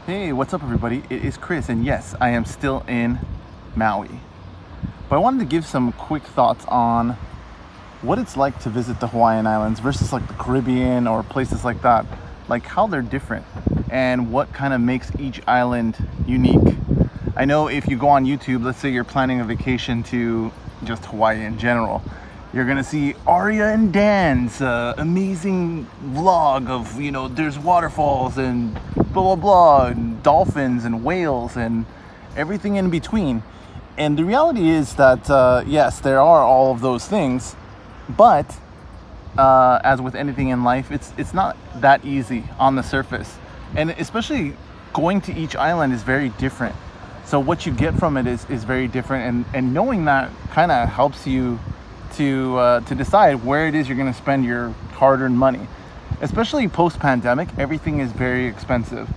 Hey, what's up everybody? It is Chris, and yes, I am still in Maui. But I wanted to give some quick thoughts on what it's like to visit the Hawaiian Islands versus like the Caribbean or places like that. Like how they're different and what kind of makes each island unique. I know if you go on YouTube, let's say you're planning a vacation to just Hawaii in general, you're gonna see Aria and Dan's amazing vlog of, there's waterfalls and blah blah blah, and dolphins and whales and everything in between. And the reality is that yes, there are all of those things, but as with anything in life, it's not that easy on the surface, and especially going to each island is very different. So what you get from it is very different, and knowing that kind of helps you to decide where it is you're going to spend your hard-earned money. Especially post-pandemic, everything is very expensive.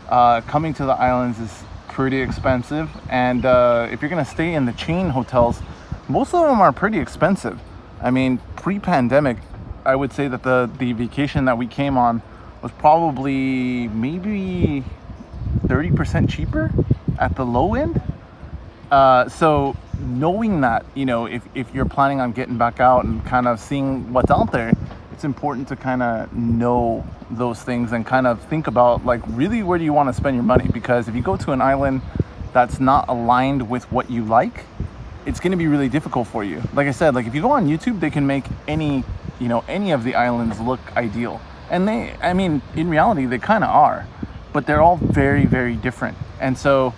Coming to the islands is pretty expensive, and if you're going to stay in the chain hotels, most of them are pretty expensive. I mean, pre-pandemic, I would say that the vacation that we came on was probably maybe 30% cheaper at the low end. So knowing that, if you're planning on getting back out and kind of seeing what's out there, it's important to kind of know those things and kind of think about, like, really where do you want to spend your money? Because if you go to an island that's not aligned with what you like, it's going to be really difficult for you. Like I said, like if you go on YouTube, they can make any of the islands look ideal. And in reality, they kind of are, but they're all very, very different. And so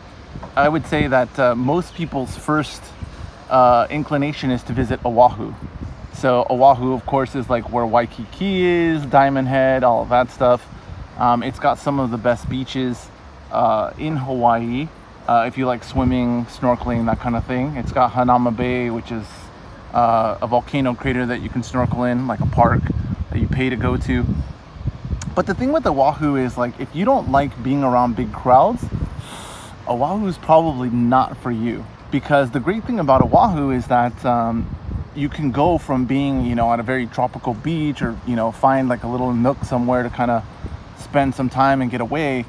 I would say that most people's first inclination is to visit Oahu. So Oahu, of course, is like where Waikiki is, Diamond Head, all of that stuff. It's got some of the best beaches in Hawaii. If you like swimming, snorkeling, that kind of thing. It's got Hanauma Bay, which is a volcano crater that you can snorkel in, like a park that you pay to go to. But the thing with Oahu is, like, if you don't like being around big crowds, Oahu is probably not for you. Because the great thing about Oahu is that you can go from being, at a very tropical beach, or, find like a little nook somewhere to kind of spend some time and get away.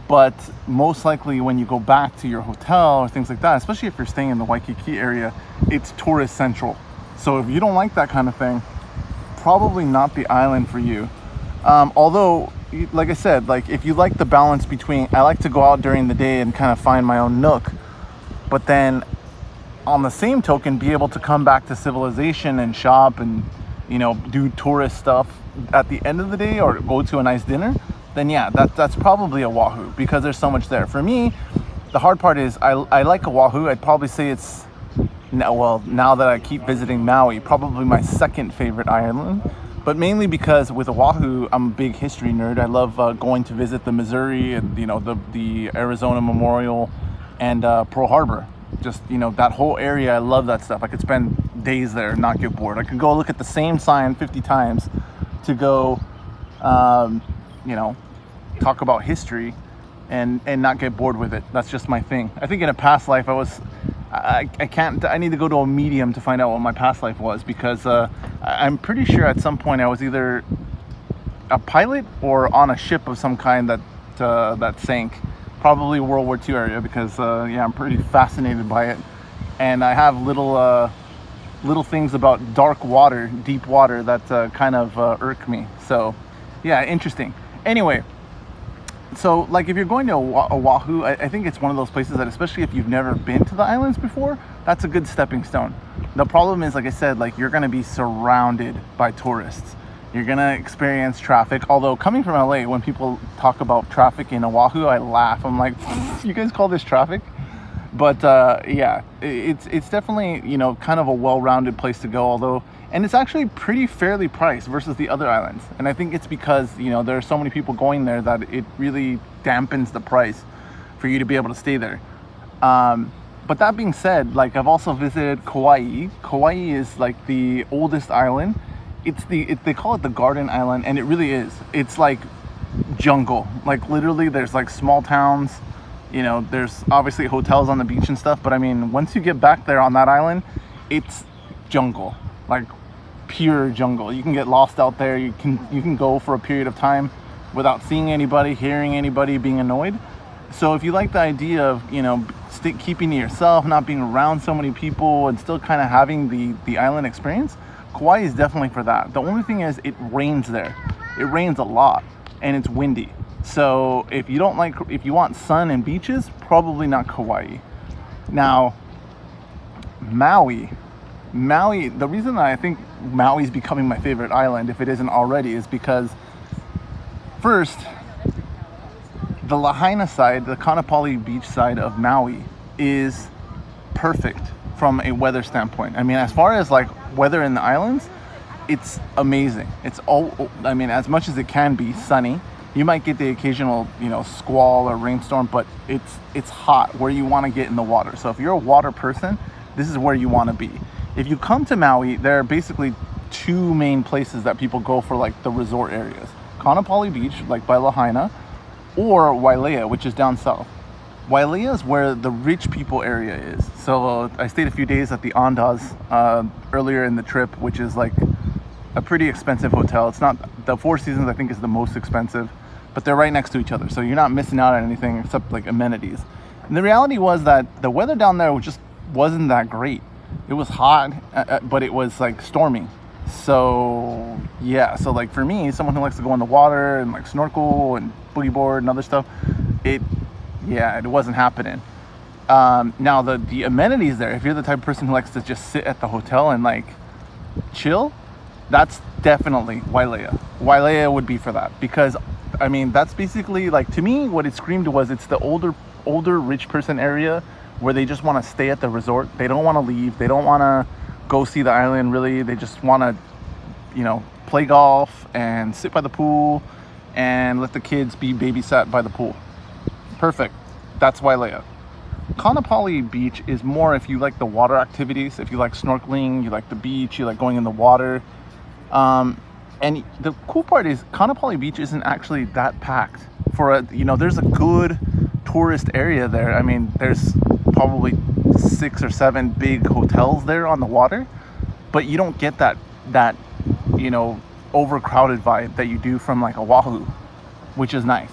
But most likely when you go back to your hotel or things like that, especially if you're staying in the Waikiki area, it's tourist central. So if you don't like that kind of thing, probably not the island for you. Although, like I said, like if you like the balance between, I like to go out during the day and kind of find my own nook, but then on the same token, be able to come back to civilization and shop and, do tourist stuff at the end of the day, or go to a nice dinner, then yeah, that's probably Oahu, because there's so much there. For me, the hard part is I like Oahu. I'd probably say it's, now that I keep visiting Maui, probably my second favorite island. But mainly because with Oahu, I'm a big history nerd. I love going to visit the Missouri and, the Arizona Memorial and Pearl Harbor. Just, that whole area, I love that stuff. I could spend days there and not get bored. I could go look at the same sign 50 times to go, talk about history and not get bored with it. That's just my thing. I think in a past life I need to go to a medium to find out what my past life was, because I'm pretty sure at some point I was either a pilot or on a ship of some kind that sank, probably World War II area, because I'm pretty fascinated by it, and I have little things about dark water, deep water, that kind of irk me. So yeah, interesting. Anyway, so like if you're going to Oahu, I think it's one of those places that, especially if you've never been to the islands before, that's a good stepping stone. The problem is, like I said, like you're going to be surrounded by tourists. You're going to experience traffic. Although coming from LA, when people talk about traffic in Oahu, I laugh. I'm like, you guys call this traffic? But yeah, it's definitely, kind of a well-rounded place to go, and it's actually pretty fairly priced versus the other islands. And I think it's because, there are so many people going there that it really dampens the price for you to be able to stay there. But that being said, like I've also visited Kauai. Kauai is like the oldest island. They call it the Garden Island, and it really is. It's like jungle. Like literally there's like small towns, there's obviously hotels on the beach and stuff, but I mean, once you get back there on that island, it's jungle, like pure jungle. You can get lost out there. You can go for a period of time without seeing anybody, hearing anybody, being annoyed. So if you like the idea of, you know, keeping to yourself, not being around so many people, and still kind of having the island experience, Kauai is definitely for that. The only thing is it rains there. It rains a lot and it's windy. So if you want sun and beaches, probably not Kauai. Now, Maui, the reason that I think Maui is becoming my favorite island, if it isn't already, is because first, the Lahaina side, the Kaanapali beach side of Maui is perfect from a weather standpoint. I mean, as far as like weather in the islands, it's amazing. It's as much as it can be sunny. You might get the occasional, you know, squall or rainstorm, but it's hot where you want to get in the water. So if you're a water person, this is where you want to be. If you come to Maui, there are basically two main places that people go for like the resort areas. Kaanapali Beach, like by Lahaina, or Wailea, which is down south. Wailea is where the rich people area is. So I stayed a few days at the Andaz earlier in the trip, which is like a pretty expensive hotel. It's not, the Four Seasons I think is the most expensive, but they're right next to each other. So you're not missing out on anything except like amenities. And the reality was that the weather down there just wasn't that great. It was hot, but it was like stormy. So yeah, so like for me, someone who likes to go in the water and like snorkel and boogie board and other stuff, it wasn't happening. Now the amenities there, if you're the type of person who likes to just sit at the hotel and like chill, that's definitely Wailea. Wailea would be for that, because I mean that's basically like, to me what it screamed was it's the older rich person area where they just want to stay at the resort. They don't want to leave. They don't want to go see the island really. They just want to, you know, play golf and sit by the pool and let the kids be babysat by the pool. Perfect. That's Wailea. Kaanapali Beach is more if you like the water activities, if you like snorkeling, you like the beach, you like going in the water. And the cool part is Kaanapali Beach isn't actually that packed. There's a good tourist area there. I mean, there's probably 6 or 7 big hotels there on the water, but you don't get that overcrowded vibe that you do from like Oahu, which is nice.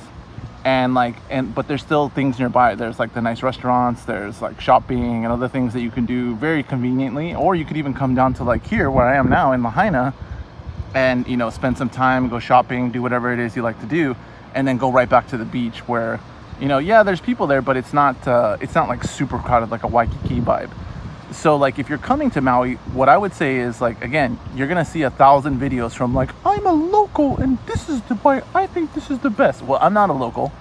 But there's still things nearby. There's like the nice restaurants, there's like shopping and other things that you can do very conveniently. Or you could even come down to like here where I am now in Lahaina and, you know, spend some time, go shopping, do whatever it is you like to do, and then go right back to the beach where, you know, yeah, there's people there, but it's not like super crowded like a Waikiki vibe. So like if you're coming to Maui, what I would say is like, again, you're gonna see 1,000 videos from like, I'm a local and this is why I think this is the best. Well, I'm not a local.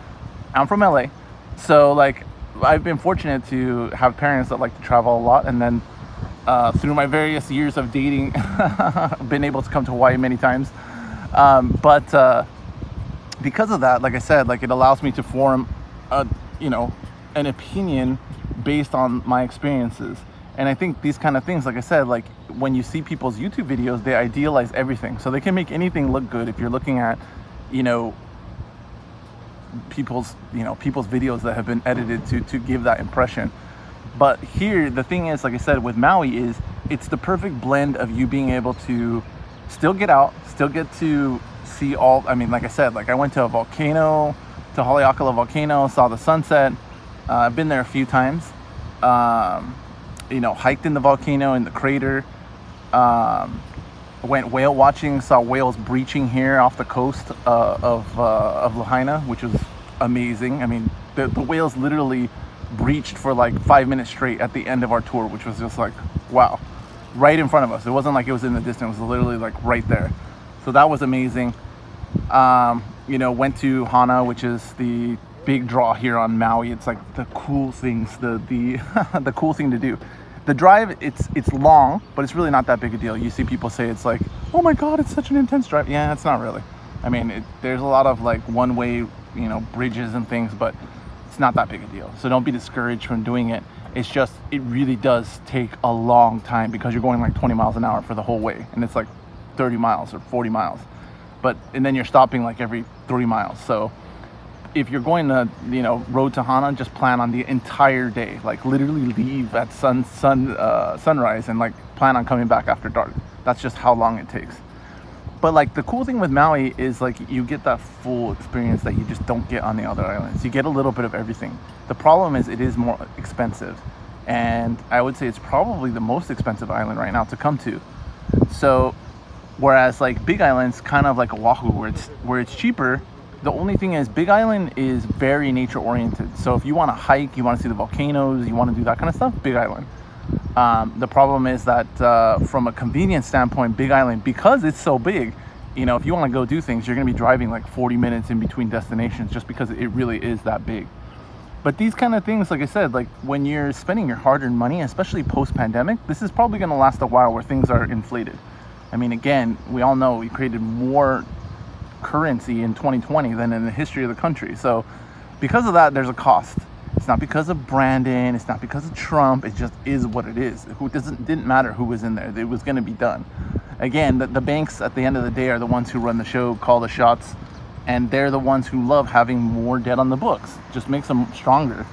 I'm from LA. So like I've been fortunate to have parents that like to travel a lot, and then through my various years of dating, been able to come to Hawaii many times. But because of that, like I said, like it allows me to form an opinion based on my experiences. And I think these kind of things, like I said, like when you see people's YouTube videos, they idealize everything. So they can make anything look good if you're looking at, people's videos that have been edited to give that impression. But here, the thing is, like I said, with Maui is it's the perfect blend of you being able to still get out, still get to see all, I mean, like I said, like I went to a volcano, to Haleakala volcano, saw the sunset. I've been there a few times. Hiked in the volcano, in the crater. Went whale watching, saw whales breaching here off the coast of Lahaina, which was amazing. I mean, the whales literally breached for like 5 minutes straight at the end of our tour, which was just like, wow, right in front of us. It wasn't like it was in the distance, it was literally like right there. So that was amazing. Went to Hana, which is the big draw here on Maui. It's like the cool things, the cool thing to do. The drive, it's long, but it's really not that big a deal. You see people say it's like, oh my God, it's such an intense drive. Yeah, it's not really. I mean, there's a lot of like one-way, bridges and things, but it's not that big a deal. So don't be discouraged from doing it. It's just, it really does take a long time because you're going like 20 miles an hour for the whole way. And it's like 30 miles or 40 miles. And then you're stopping like every 3 miles. So if you're going to, road to Hana, just plan on the entire day. Like literally leave at sunrise and like plan on coming back after dark. That's just how long it takes. But like the cool thing with Maui is like you get that full experience that you just don't get on the other islands. You get a little bit of everything. The problem is it is more expensive, and I would say it's probably the most expensive island right now to come to. So whereas like big islands, kind of like Oahu, where it's cheaper, the only thing is Big Island is very nature oriented. So if you want to hike, you want to see the volcanoes, you want to do that kind of stuff, Big Island. The problem is that from a convenience standpoint, Big Island, because it's so big, you know, if you want to go do things, you're going to be driving like 40 minutes in between destinations just because it really is that big. But these kind of things, like I said, like when you're spending your hard-earned money, especially post-pandemic, this is probably going to last a while where things are inflated. I mean, again, we all know we created more currency in 2020 than in the history of the country. So because of that, there's a cost. It's not because of Brandon, it's not because of Trump, it just is what it is. Didn't matter who was in there, it was going to be done. Again, the banks at the end of the day are the ones who run the show, call the shots, and they're the ones who love having more debt on the books. Just makes them stronger.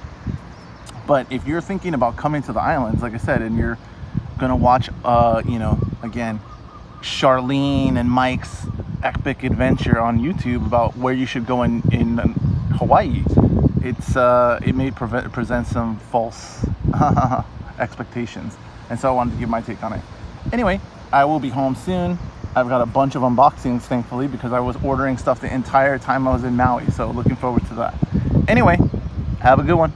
But if you're thinking about coming to the islands, like I said, and you're gonna watch you know, again, Charlene and Mike's epic adventure on YouTube about where you should go in Hawaii, it may present some false expectations, and so I wanted to give my take on it. Anyway, I will be home soon. I've got a bunch of unboxings, thankfully, because I was ordering stuff the entire time I was in Maui, so looking forward to that. Anyway, have a good one.